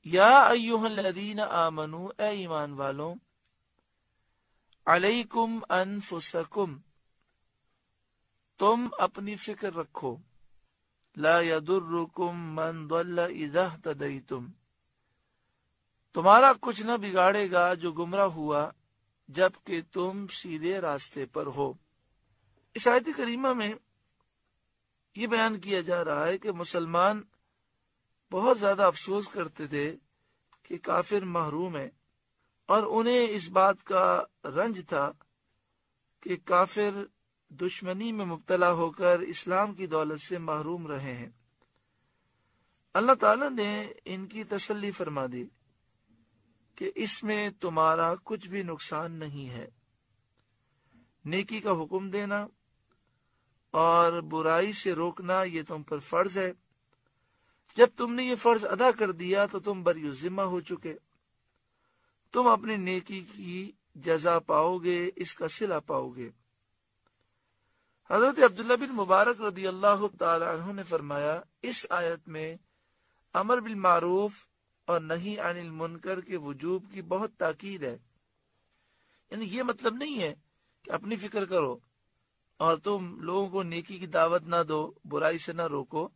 یا ایھا الذین آمنو، اے ایمان والوں، علیکم انفسکم، تم اپنی فکر رکھو، لا یضرکم من ضل اذا اہتدیتم، تمہارا کچھ نہ بگاڑے گا جو گمراہ ہوا جب کہ تم سیدھے راستے پر ہو۔ اس آیت کریمہ میں یہ بیان کیا جا رہا ہے کہ مسلمان بہت زیادہ افسوس کرتے تھے کہ کافر محروم ہے، اور انہیں اس بات کا رنج تھا کہ کافر دشمنی میں مبتلا ہو کر اسلام کی دولت سے محروم رہے ہیں۔ اللہ تعالی نے ان کی تسلی فرما دی کہ اس میں تمہارا کچھ بھی نقصان نہیں ہے۔ نیکی کا حکم دینا اور برائی سے روکنا یہ تم پر فرض ہے۔ جب تم نے یہ فرض ادا کر دیا تو تم بری ذمہ ہو چکے، تم اپنی نیکی کی جزا پاؤ گے، اس کا صلہ پاؤ گے۔ حضرت عبداللہ بن مبارک رضی اللہ تعالی عنہ نے فرمایا، اس آیت میں امر بالمعروف اور نہی عن المنکر کے وجوب کی بہت تاکید ہے۔ یعنی یہ مطلب نہیں ہے کہ اپنی فکر کرو اور تم لوگوں کو نیکی کی دعوت نہ دو، برائی سے نہ روکو۔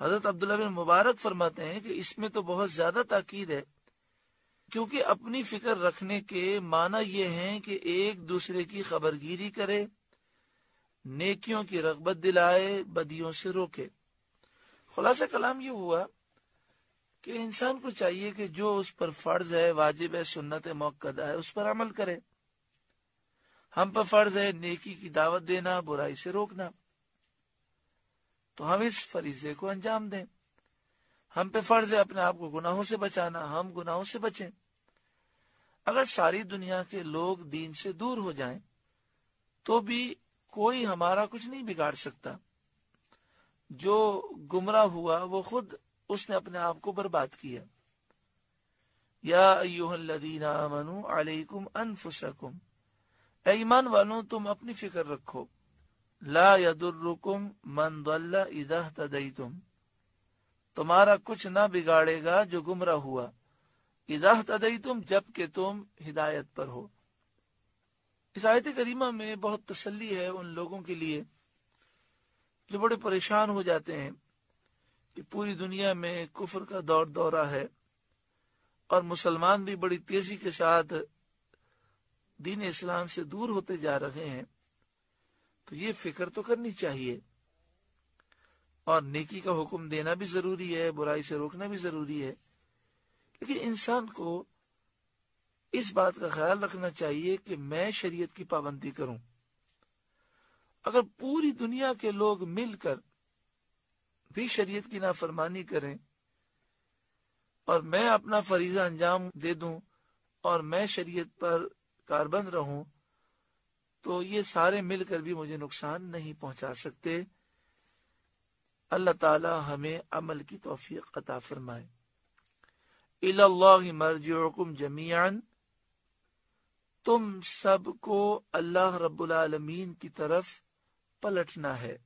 حضرت عبداللہ بن مبارک فرماتے ہیں کہ اس میں تو بہت زیادہ تاکید ہے، کیونکہ اپنی فکر رکھنے کے معنی یہ ہیں کہ ایک دوسرے کی خبرگیری کرے، نیکیوں کی رغبت دلائے، بدیوں سے روکے۔ خلاصہ کلام یہ ہوا کہ انسان کو چاہیے کہ جو اس پر فرض ہے، واجب ہے، سنت موقدہ ہے، اس پر عمل کرے۔ ہم پر فرض ہے نیکی کی دعوت دینا، برائی سے روکنا، تو ہم اس فریضے کو انجام دیں۔ ہم پہ فرض ہے اپنے آپ کو گناہوں سے بچانا، ہم گناہوں سے بچیں۔ اگر ساری دنیا کے لوگ دین سے دور ہو جائیں تو بھی کوئی ہمارا کچھ نہیں بگاڑ سکتا۔ جو گمراہ ہوا وہ خود اس نے اپنے آپ کو برباد کیا۔ یا ایھا الذین آمنوا علیکم انفسکم، اے ایمان والوں تم اپنی فکر رکھو، لا یضرکم من ضل اذا اہتدیتم، تمہارا کچھ نہ بگاڑے گا جو گمراہ ہوا، اذا اہتدیتم، جب کہ تم ہدایت پر ہو۔ اس آیت کریمہ میں بہت تسلی ہے ان لوگوں کے لیے جو بڑے پریشان ہو جاتے ہیں کہ پوری دنیا میں کفر کا دور دورہ ہے اور مسلمان بھی بڑی تیزی کے ساتھ دین اسلام سے دور ہوتے جا رہے ہیں۔ تو یہ فکر تو کرنی چاہیے، اور نیکی کا حکم دینا بھی ضروری ہے، برائی سے روکنا بھی ضروری ہے، لیکن انسان کو اس بات کا خیال رکھنا چاہیے کہ میں شریعت کی پابندی کروں۔ اگر پوری دنیا کے لوگ مل کر بھی شریعت کی نافرمانی کریں اور میں اپنا فریضہ انجام دے دوں اور میں شریعت پر کاربند رہوں، تو یہ سارے مل کر بھی مجھے نقصان نہیں پہنچا سکتے۔ اللہ تعالی ہمیں عمل کی توفیق عطا فرمائے۔ الی اللہ مرجعکم جمیعا، تم سب کو اللہ رب العالمین کی طرف پلٹنا ہے۔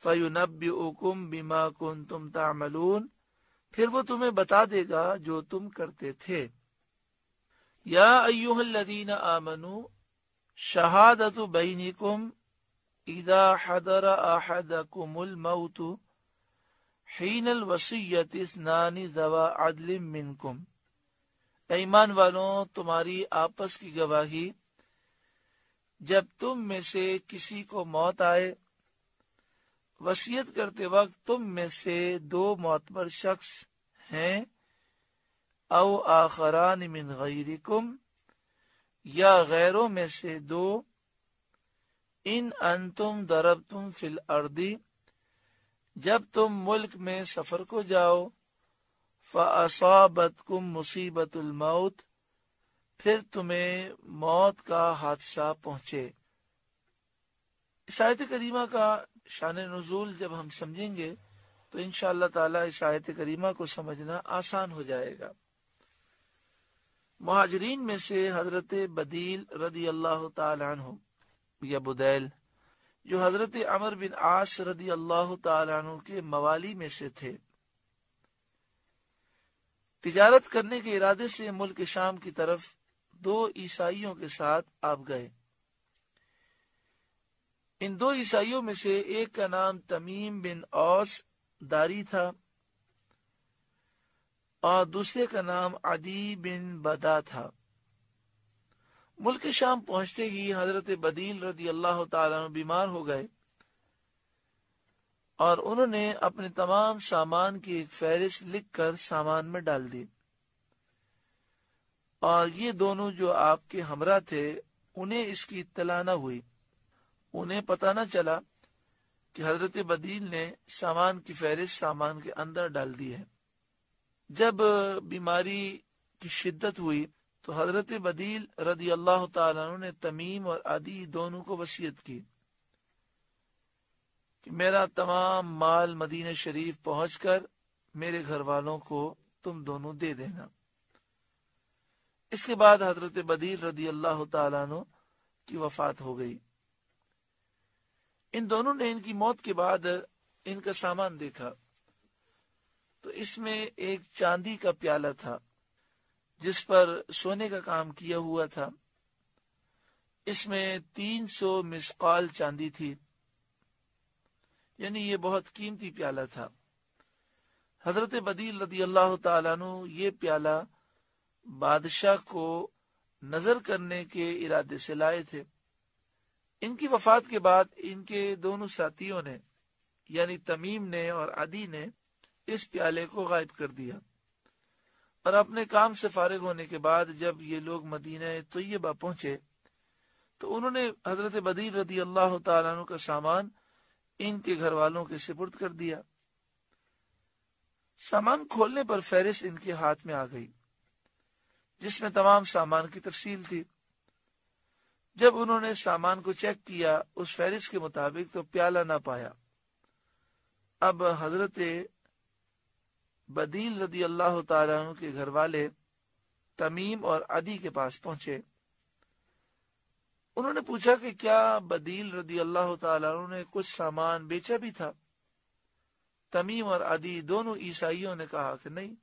فَيُنَبِّئُكُم بِمَا كُنتُمْ تَعْمَلُونَ، پھر وہ تمہیں بتا دے گا جو تم کرتے تھے۔ یا ایھا الذین آمنوا شہادۃ بینکم اذا حضر احدکم الموت حین الوصیۃ اثنان ذوا عدل منکم، اے ایمان والوں تمہاری آپس کی گواہی جب تم میں سے کسی کو موت آئے، وصیت کرتے وقت تم میں سے دو معتبر شخص ہیں، او آخران من غیرکم، یا غیروں میں سے دو، ان انتم ضربتم فی الارض، جب تم ملک میں سفر کو جاؤ، فاصابتکم مصیبت الموت، پھر تمہیں موت کا حادثہ پہنچے۔ اس آیت کریمہ کا شان نزول جب ہم سمجھیں گے تو انشاءاللہ تعالی اس آیت کریمہ کو سمجھنا آسان ہو جائے گا۔ مہاجرین میں سے حضرت بدیل رضی اللہ تعالی عنہ یا بدیل، جو حضرت عمر بن عاص رضی اللہ تعالی عنہ کے موالی میں سے تھے، تجارت کرنے کے ارادے سے ملک شام کی طرف 2 عیسائیوں کے ساتھ آپ گئے۔ ان 2 عیسائیوں میں سے ایک کا نام تمیم بن اوس داری تھا اور دوسرے کا نام عدی بن بدا تھا۔ ملک شام پہنچتے ہی حضرت بدیل رضی اللہ تعالیٰ عنہ بیمار ہو گئے اور انہوں نے اپنے تمام سامان کی ایک فہرست لکھ کر سامان میں ڈال دی، اور یہ دونوں جو آپ کے ہمراہ تھے انہیں اس کی اطلاع نہ ہوئی، انہیں پتہ نہ چلا کہ حضرت بدیل نے سامان کی فہرست سامان کے اندر ڈال دی ہے۔ جب بیماری کی شدت ہوئی تو حضرت بدیل رضی اللہ تعالیٰ عنہ نے تمیم اور عدی دونوں کو وصیت کی کہ میرا تمام مال مدینہ شریف پہنچ کر میرے گھر والوں کو تم دونوں دے دینا۔ اس کے بعد حضرت بدیل رضی اللہ تعالیٰ عنہ کی وفات ہو گئی۔ ان دونوں نے ان کی موت کے بعد ان کا سامان دیکھا تو اس میں ایک چاندی کا پیالہ تھا جس پر سونے کا کام کیا ہوا تھا، اس میں 300 مسقال چاندی تھی، یعنی یہ بہت قیمتی پیالہ تھا۔ حضرت بدیل رضی اللہ تعالیٰ عنہ یہ پیالہ بادشاہ کو نظر کرنے کے ارادے سے لائے تھے۔ ان کی وفات کے بعد ان کے دونوں ساتھیوں نے یعنی تمیم نے اور عدی نے اس پیالے کو غائب کر دیا، اور اپنے کام سے فارغ ہونے کے بعد جب یہ لوگ مدینہ طیبہ پہنچے تو انہوں نے حضرت بدیل رضی اللہ تعالیٰ عنہ کا سامان ان کے گھر والوں کے سپرد کر دیا۔ سامان کھولنے پر فہرست ان کے ہاتھ میں آ گئی جس میں تمام سامان کی تفصیل تھی۔ جب انہوں نے سامان کو چیک کیا اس فہرست کے مطابق تو پیالہ نہ پایا۔ اب حضرت بدیل رضی اللہ تعالیٰ عنہ کے گھر والے تمیم اور عدی کے پاس پہنچے۔ انہوں نے پوچھا کہ کیا بدیل رضی اللہ تعالیٰ عنہ نے کچھ سامان بیچا بھی تھا؟ تمیم اور عدی دونوں عیسائیوں نے کہا کہ نہیں۔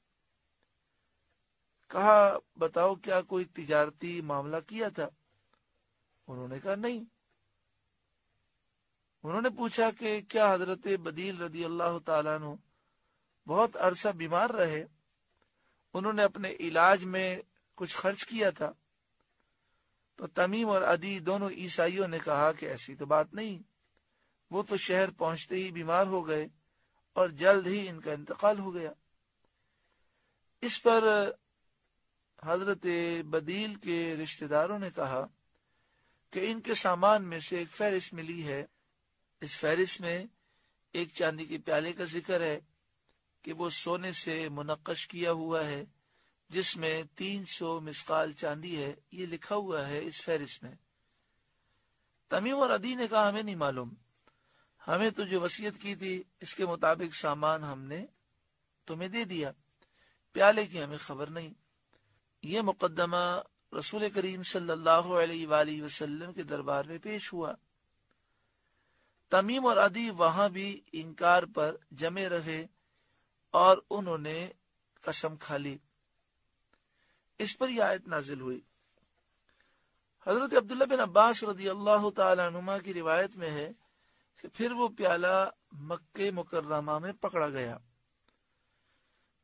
کہا بتاؤ کیا کوئی تجارتی معاملہ کیا تھا؟ انہوں نے کہا نہیں۔ انہوں نے پوچھا کہ کیا حضرت بدیل رضی اللہ تعالیٰ عنہ بہت عرصہ بیمار رہے، انہوں نے اپنے علاج میں کچھ خرچ کیا تھا؟ تو تمیم اور عدی دونوں عیسائیوں نے کہا کہ ایسی تو بات نہیں، وہ تو شہر پہنچتے ہی بیمار ہو گئے اور جلد ہی ان کا انتقال ہو گیا۔ اس پر حضرت بدیل کے رشتہ داروں نے کہا کہ ان کے سامان میں سے ایک فہرست ملی ہے، اس فہرست میں ایک چاندی کے پیالے کا ذکر ہے کہ وہ سونے سے منقش کیا ہوا ہے جس میں 300 مسقال چاندی ہے، یہ لکھا ہوا ہے اس فہرست میں۔ تمیم اور عدی نے کہا ہمیں نہیں معلوم، ہمیں تو جو وصیت کی تھی اس کے مطابق سامان ہم نے تمہیں دے دیا، پیالے کی ہمیں خبر نہیں۔ یہ مقدمہ رسول کریم صلی اللہ علیہ وآلہ وسلم کے دربار میں پیش ہوا۔ تمیم اور عدی وہاں بھی انکار پر جمے رہے اور انہوں نے قسم کھا لی۔ اس پر یہ آیت نازل ہوئی۔ حضرت عبداللہ بن عباس رضی اللہ تعالی عنہما کی روایت میں ہے کہ پھر وہ پیالہ مکہ مکرمہ میں پکڑا گیا۔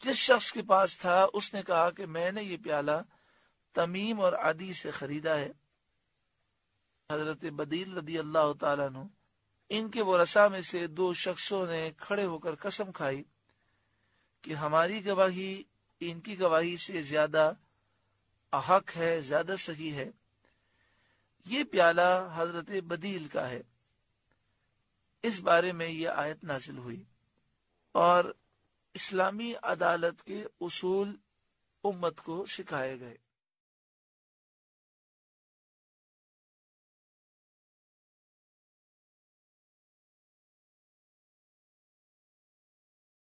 جس شخص کے پاس تھا اس نے کہا کہ میں نے یہ پیالہ تمیم اور عدی سے خریدا ہے۔ حضرت بدیل رضی اللہ تعالیٰ عنہ ان کے ورثاء میں سے 2 شخصوں نے کھڑے ہو کر قسم کھائی کہ ہماری گواہی ان کی گواہی سے زیادہ حق ہے، زیادہ صحیح ہے، یہ پیالہ حضرت بدیل کا ہے۔ اس بارے میں یہ آیت نازل ہوئی اور اسلامی عدالت کے اصول امت کو سکھائے گئے۔